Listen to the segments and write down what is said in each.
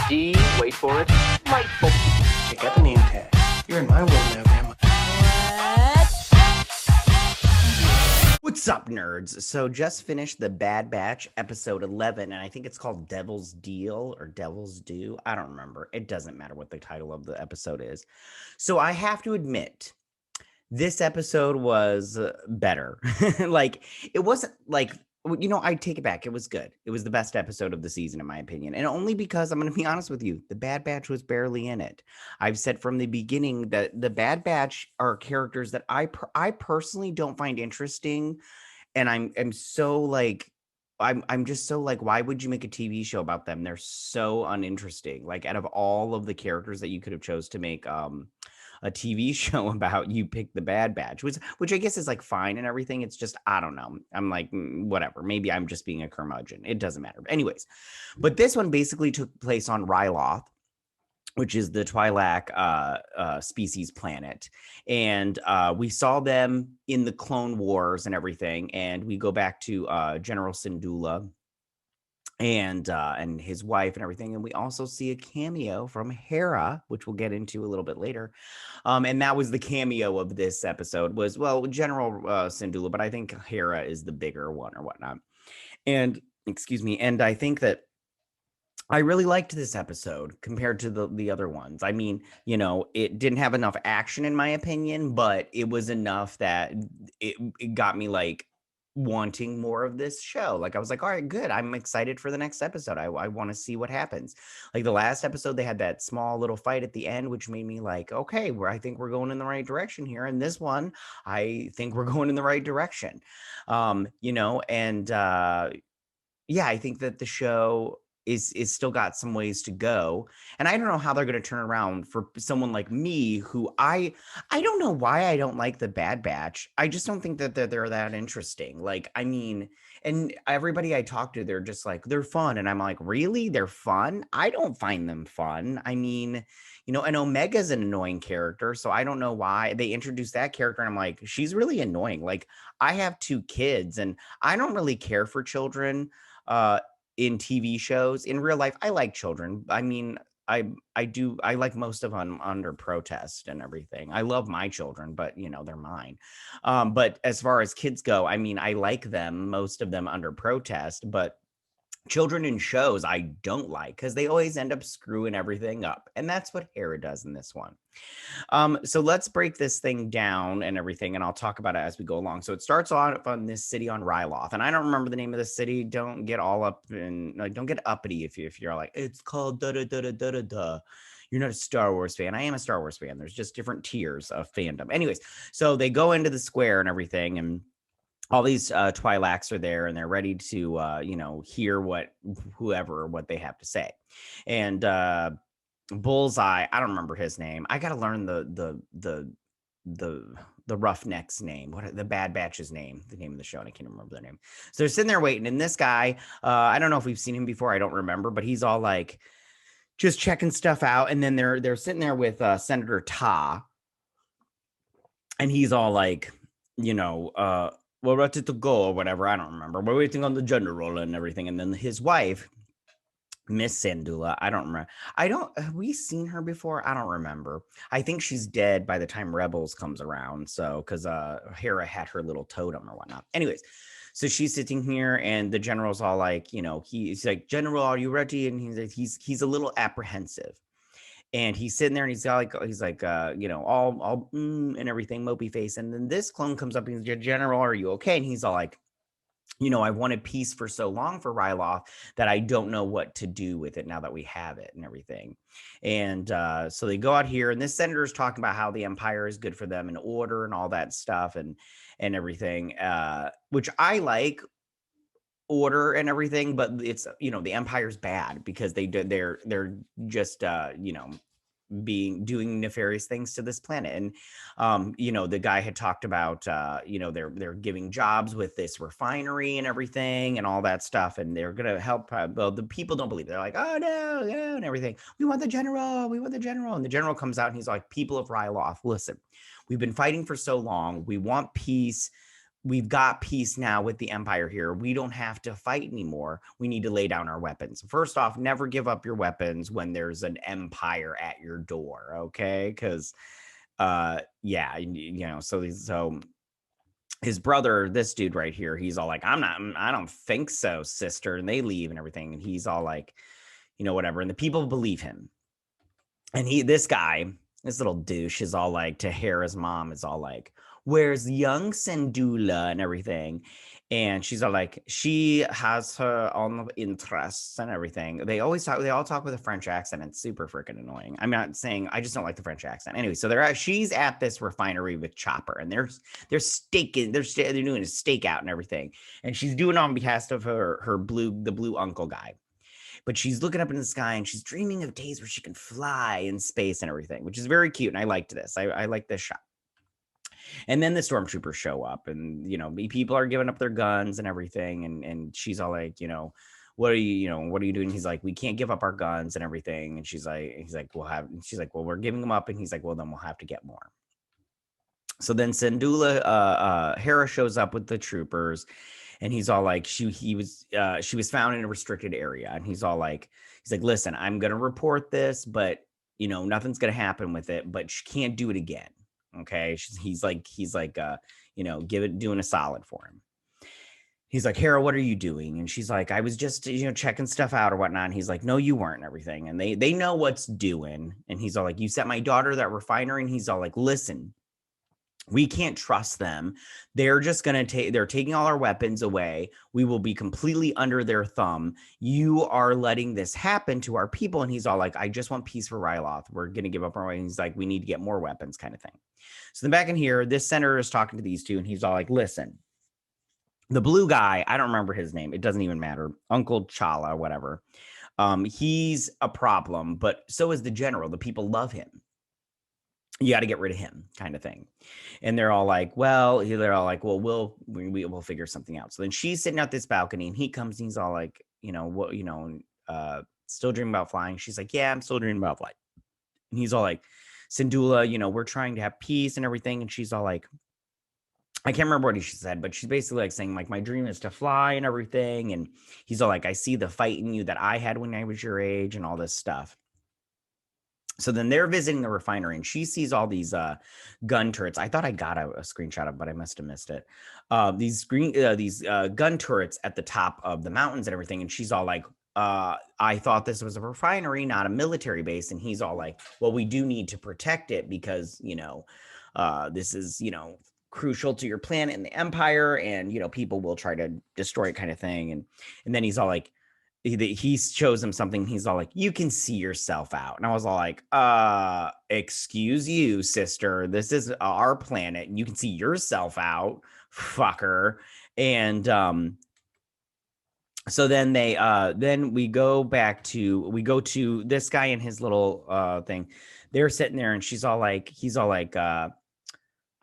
D, wait for it, delightful. Check out the name tag. You're in my world now, Grandma. What's up, nerds? So just finished The Bad Batch, episode 11, and I think it's called Devil's Deal or Devil's Due. I don't remember. It doesn't matter what the title of the episode is. So I have to admit, this episode was better. Like, it wasn't like, I take it back. It was good. It was the best episode of the season, in my opinion. And only because I'm going to be honest with you, the Bad Batch was barely in it. I've said from the beginning that the Bad Batch are characters that I personally don't find interesting. And I'm so like, I'm just so like, why would you make a TV show about them? They're so uninteresting. Like, out of all of the characters that you could have chose to make a TV show about, you pick the Bad Batch, which I guess is like fine and everything. It's just, I don't know. I'm like, whatever. Maybe I'm just being a curmudgeon. It doesn't matter. But anyways, but this one basically took place on Ryloth, which is the Twi'lek species planet. And we saw them in the Clone Wars and everything. And we go back to General Syndulla and his wife and everything. And we also see a cameo from HERA, which we'll get into a little bit later. And that was the cameo of this episode was, well, General Syndulla, but I think HERA is the bigger one or whatnot. And excuse me. And I think that I really liked this episode compared to the other ones. I mean, it didn't have enough action in my opinion, but it was enough that it got me like wanting more of this show. Like I was like, all right, good. I'm excited for the next episode. I want to see what happens. Like the last episode, they had that small little fight at the end, which made me like, okay, I think we're going in the right direction here. And this one, I think we're going in the right direction. Yeah, I think that the show is still got some ways to go, and I don't know how they're going to turn around for someone like me who I don't know why I don't like the Bad Batch. I just don't think that they're that interesting. Like, I mean, and everybody I talk to, they're just like, they're fun, and I'm like, really, they're fun? I don't find them fun. I mean, and Omega's an annoying character, so I don't know why they introduced that character, and I'm like, she's really annoying. Like, I have 2 kids, and I don't really care for children in TV shows. In real life, I like children. I mean, I like most of them under protest and everything. I love my children, but they're mine. But as far as kids go, I mean, I like them, most of them under protest, but children in shows I don't like because they always end up screwing everything up. And that's what HERA does in this one. So let's break this thing down and everything, and I'll talk about it as we go along. So it starts off on this city on Ryloth, and I don't remember the name of the city. Don't get all up and like, don't get uppity if you're like, it's called da da da da da da da. You're not a Star Wars fan. I am a Star Wars fan. There's just different tiers of fandom. Anyways, so they go into the square and everything, and all these Twi'leks are there, and they're ready to hear what they have to say. And Bullseye, I don't remember his name. I gotta learn the Roughneck's name. What the Bad Batch's name? The name of the show, and I can't remember their name. So they're sitting there waiting, and this guy, I don't know if we've seen him before. I don't remember, but he's all like just checking stuff out, and then they're sitting there with Senator Ta, and he's all like, we're ready to go or whatever. I don't remember. We're waiting on the general and everything, and then his wife, Miss Syndulla, I don't remember. Have we seen her before? I don't remember. I think she's dead by the time Rebels comes around. So, because HERA had her little totem or whatnot. Anyways, so she's sitting here, and the general's all like, he's like, General, are you ready? And he's a little apprehensive. And he's sitting there, and he's like, all and everything, mopey face. And then this clone comes up, and he's like, General, are you okay? And he's all like, I wanted peace for so long for Ryloth that I don't know what to do with it now that we have it and everything. And so they go out here, and this senator is talking about how the Empire is good for them and order and all that stuff and everything, which I like order and everything, but it's the Empire's bad because they're just doing nefarious things to this planet. And the guy had talked about they're giving jobs with this refinery and everything and all that stuff, and they're gonna help. Well, the people don't believe it. They're like, oh no, and everything. We want the general. And the general comes out, and he's like, people of Ryloth, listen, we've been fighting for so long. We want peace. we've got peace now with the Empire here. We don't have to fight anymore. We need to lay down our weapons. First off, never give up your weapons when there's an Empire at your door, okay? Because, yeah, so his brother, this dude right here, he's all like, I don't think so, sister. And they leave and everything. And he's all like, whatever. And the people believe him. And this little douche is all like, to Hera's mom is all like, where's young Syndulla and everything? And she's all like, she has her own interests and everything. They all talk with a French accent. It's super freaking annoying. I'm not saying, I just don't like the French accent. Anyway, so she's at this refinery with Chopper, and they're doing a stakeout and everything. And she's doing it on behalf of the blue uncle guy. But she's looking up in the sky and she's dreaming of days where she can fly in space and everything, which is very cute. And I liked this. I like this shot. And then the stormtroopers show up, and people are giving up their guns and everything. And she's all like, what are you doing? He's like, we can't give up our guns and everything. And she's like, well, we're giving them up. And he's like, well, then we'll have to get more. So then Syndulla, HERA shows up with the troopers. And he's all like, she was found in a restricted area. And he's like, listen, I'm going to report this, but nothing's going to happen with it, but she can't do it again. Okay. He's like, doing a solid for him. He's like, HERA, what are you doing? And she's like, I was just, checking stuff out or whatnot. And he's like, no, you weren't, and everything. And they know what's doing. And he's all like, you sent my daughter to that refinery. And he's all like, listen, we can't trust them. They're just going to they're taking all our weapons away. We will be completely under their thumb. You are letting this happen to our people. And he's all like, I just want peace for Ryloth. We're going to give up our way. And he's like, we need to get more weapons, kind of thing. So then back in here, this senator is talking to these two, and he's all like, listen, the blue guy, I don't remember his name. It doesn't even matter. Uncle Chala, whatever. He's a problem, but so is the general. The people love him. You got to get rid of him, kind of thing. And they're all like, well, we'll figure something out. So then she's sitting at this balcony, and he comes, and he's all like, still dreaming about flying. She's like, yeah, I'm still dreaming about flying. And he's all like, Syndulla, we're trying to have peace and everything. And she's all like, I can't remember what she said, but she's basically like saying, like, my dream is to fly and everything. And he's all like, I see the fight in you that I had when I was your age and all this stuff. So then they're visiting the refinery, and she sees all these gun turrets. I thought I got a screenshot of, but I must have missed it. These gun turrets at the top of the mountains and everything. And she's all like, I thought this was a refinery, not a military base. And he's all like, well, we do need to protect it because, this is, crucial to your planet and the Empire, and, people will try to destroy it, kind of thing. And then he's all like, he shows him something. He's all like, you can see yourself out. And I was all like, excuse you, sister, this is our planet and you can see yourself out, fucker. And so then we go to this guy and his little thing. They're sitting there, and he's all like,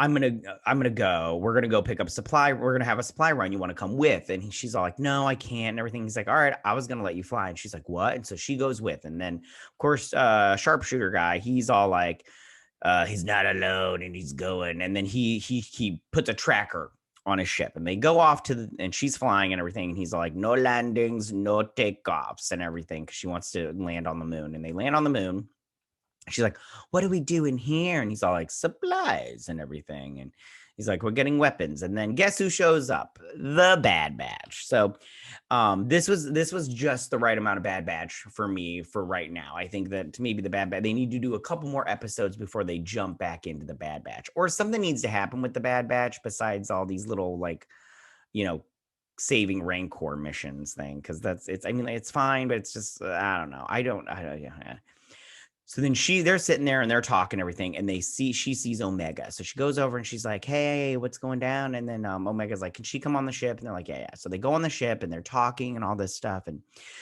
I'm gonna go. We're gonna go pick up supply. We're gonna have a supply run. You want to come with? And she's all like, no, I can't, and everything. He's like, all right, I was gonna let you fly. And she's like, what? And so she goes with. And then, of course, sharpshooter guy, he's all like, he's not alone, and he's going. And then he puts a tracker on his ship, and they go off and she's flying and everything. And he's all like, no landings, no takeoffs, and everything, because she wants to land on the moon. And they land on the moon. She's like, what do we do in here? And he's all like, supplies and everything. And he's like, we're getting weapons. And then guess who shows up? The Bad Batch. So this was just the right amount of Bad Batch for me for right now. I think that maybe the Bad Batch, they need to do a couple more episodes before they jump back into the Bad Batch. Or something needs to happen with the Bad Batch besides all these little, like, saving Rancor missions thing. Because it's fine, but it's just, I don't know. Yeah. So then they're sitting there and they're talking everything, and she sees Omega. So she goes over and she's like, hey, what's going down? And then Omega's like, can she come on the ship? And they're like, yeah. So they go on the ship and they're talking and all this stuff. And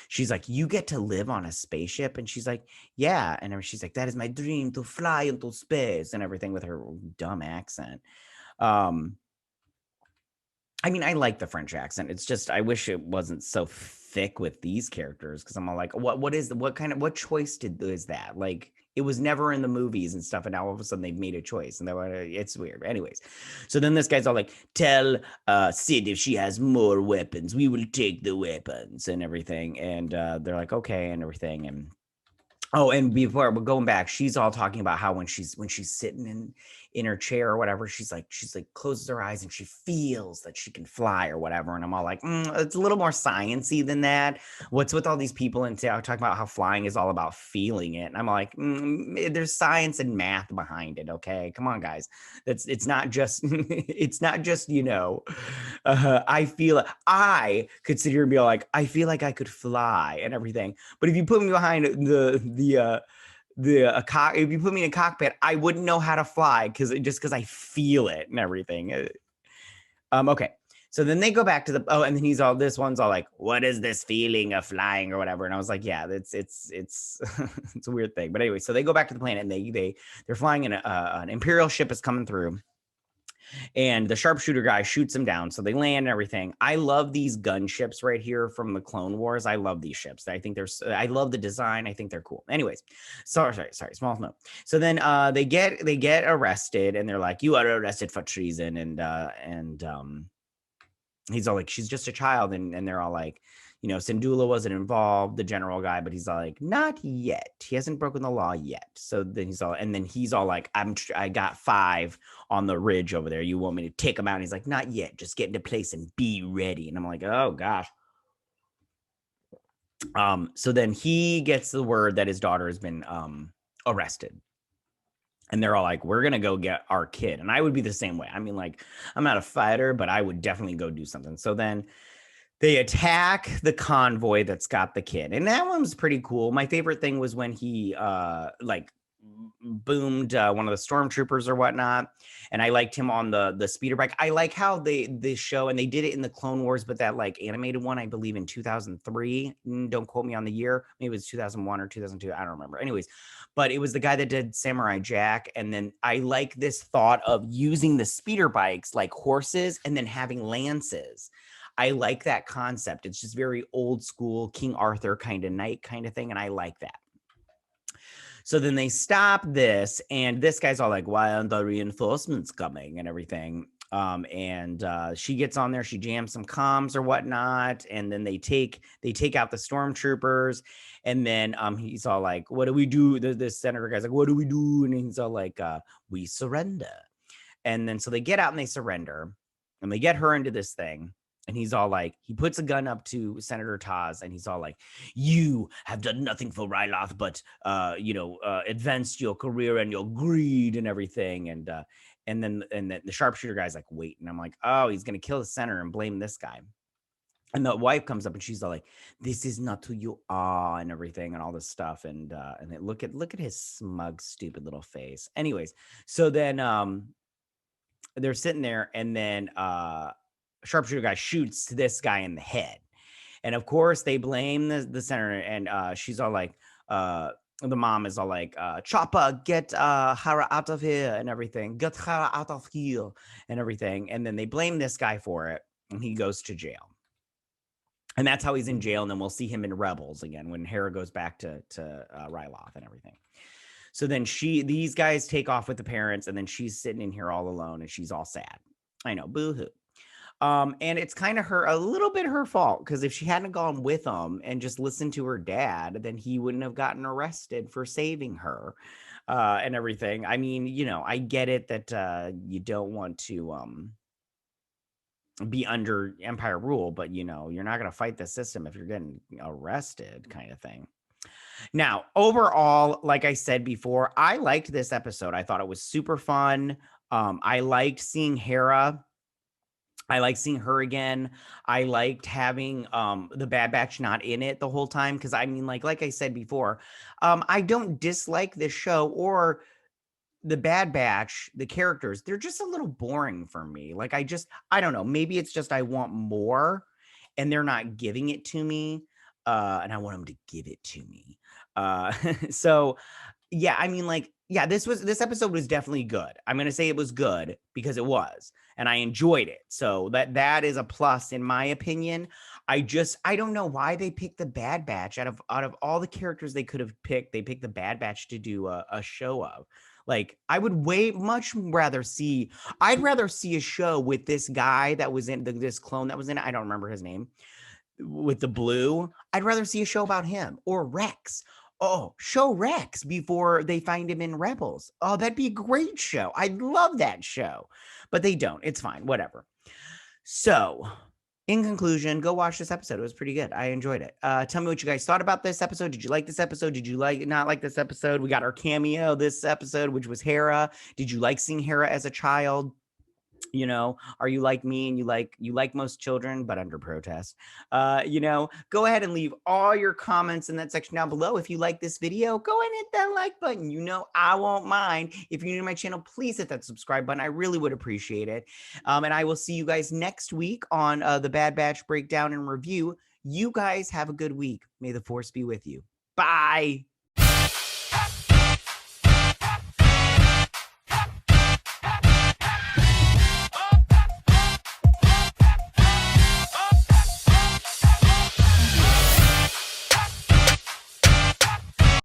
she's like, you get to live on a spaceship? And she's like, yeah. And she's like, that is my dream, to fly into space, and everything, with her dumb accent. I like the French accent. It's just, I wish it wasn't so thick with these characters, because I'm all like, what choice is that? Like, It was never in the movies and stuff, and now all of a sudden they've made a choice, and it's weird. Anyways, so then this guy's all like, "Tell Sid if she has more weapons, we will take the weapons and everything." And they're like, "Okay," and everything. And oh, and before we're going back, she's all talking about how when she's sitting in her chair or whatever, she's like closes her eyes and she feels that she can fly or whatever. And I'm all like, it's a little more sciencey than that. What's with all these people and talking about how flying is all about feeling it? And I'm like, there's science and math behind it. Okay, come on, guys. It's not just it's not just I could sit here and be like, I feel like I could fly and everything. But if you put me behind if you put me in a cockpit, I wouldn't know how to fly because I feel it and everything. Okay. So then they go back to and then this one's all like, what is this feeling of flying or whatever? And I was like, yeah, it's it's a weird thing. But anyway, so they go back to the planet and they're flying in an Imperial ship is coming through. And the sharpshooter guy shoots him down. So they land and everything. I love these gunships right here from the Clone Wars. I love these ships. I think I love the design. I think they're cool. Anyways, sorry, small note. So then they get arrested and they're like, you are arrested for treason. And he's all like, she's just a child. And they're all like, Syndulla wasn't involved, the general guy, but he's all like, not yet. He hasn't broken the law yet. So then he's all like, I got 5 on the ridge over there. You want me to take them out? And he's like, not yet. Just get into place and be ready. And I'm like, oh gosh. So then he gets the word that his daughter has been arrested. And they're all like, we're going to go get our kid. And I would be the same way. I mean, like, I'm not a fighter, but I would definitely go do something. So then they attack the convoy that's got the kid. And that one was pretty cool. My favorite thing was when he boomed one of the stormtroopers or whatnot. And I liked him on the speeder bike. I like how they show, and they did it in the Clone Wars, but that like animated one, I believe in 2003. Don't quote me on the year. Maybe it was 2001 or 2002. I don't remember. Anyways, but it was the guy that did Samurai Jack. And then I like this thought of using the speeder bikes like horses and then having lances. I like that concept. It's just very old school King Arthur kind of knight kind of thing. And I like that. So then they stop this and this guy's all like, why aren't the reinforcements coming and everything? And she gets on there, she jams some comms or whatnot. And then they take out the stormtroopers. And then he's all like, what do we do? This senator guy's like, what do we do? And he's all like, we surrender. And then so they get out and they surrender and they get her into this thing. And he's all like, he puts a gun up to Senator Taz, and he's all like, you have done nothing for Ryloth but, advanced your career and your greed and everything. And then the sharpshooter guy's like, wait. And I'm like, oh, he's going to kill the senator and blame this guy. And the wife comes up and she's all like, this is not who you are and everything and all this stuff. And look at his smug, stupid little face. Anyways, so then they're sitting there and then sharpshooter guy shoots this guy in the head. And of course they blame the senator, and she's all like, the mom is all like, Chopper, get HERA out of here and everything. Get HERA out of here and everything. And then they blame this guy for it, and he goes to jail. And that's how he's in jail. And then we'll see him in Rebels again when HERA goes back to Ryloth and everything. So then these guys take off with the parents, and then she's sitting in here all alone, and she's all sad. I know, boo-hoo. And it's kind of a little bit her fault, because if she hadn't gone with him and just listened to her dad, then he wouldn't have gotten arrested for saving her and everything. I mean, I get it that you don't want to be under Empire rule, but you're not going to fight the system if you're getting arrested, kind of thing. Now, overall, like I said before, I liked this episode. I thought it was super fun. I liked seeing HERA. I like seeing her again. I liked having the Bad Batch not in it the whole time, because I mean, like I said before, I don't dislike this show or the Bad Batch, the characters. They're just a little boring for me. Like I don't know. Maybe it's just I want more, and they're not giving it to me, and I want them to give it to me. So yeah, I mean, like, yeah, this episode was definitely good. I'm going to say it was good because it was, and I enjoyed it. So that is a plus in my opinion. I don't know why they picked the Bad Batch out of all the characters they could have picked. They picked the Bad Batch to do a show of. Like, I would much rather see. I'd rather see a show with this guy that was in this clone that was in it. I don't remember his name, with the blue. I'd rather see a show about him or Rex. Oh, show Rex before they find him in Rebels. Oh, that'd be a great show. I'd love that show, but they don't. It's fine, whatever. So, in conclusion, go watch this episode. It was pretty good. I enjoyed it. Tell me what you guys thought about this episode. Did you like this episode? Did you not like this episode? We got our cameo this episode, which was HERA. Did you like seeing HERA as a child? You know, are you like me and you like most children, but under protest? You know, go ahead and leave all your comments in that section down below. If you like this video, go and hit that like button. You know, I won't mind. If you're new to my channel, please hit that subscribe button. I really would appreciate it. And I will see you guys next week on the Bad Batch breakdown and review. You guys have a good week. May the force be with you. Bye.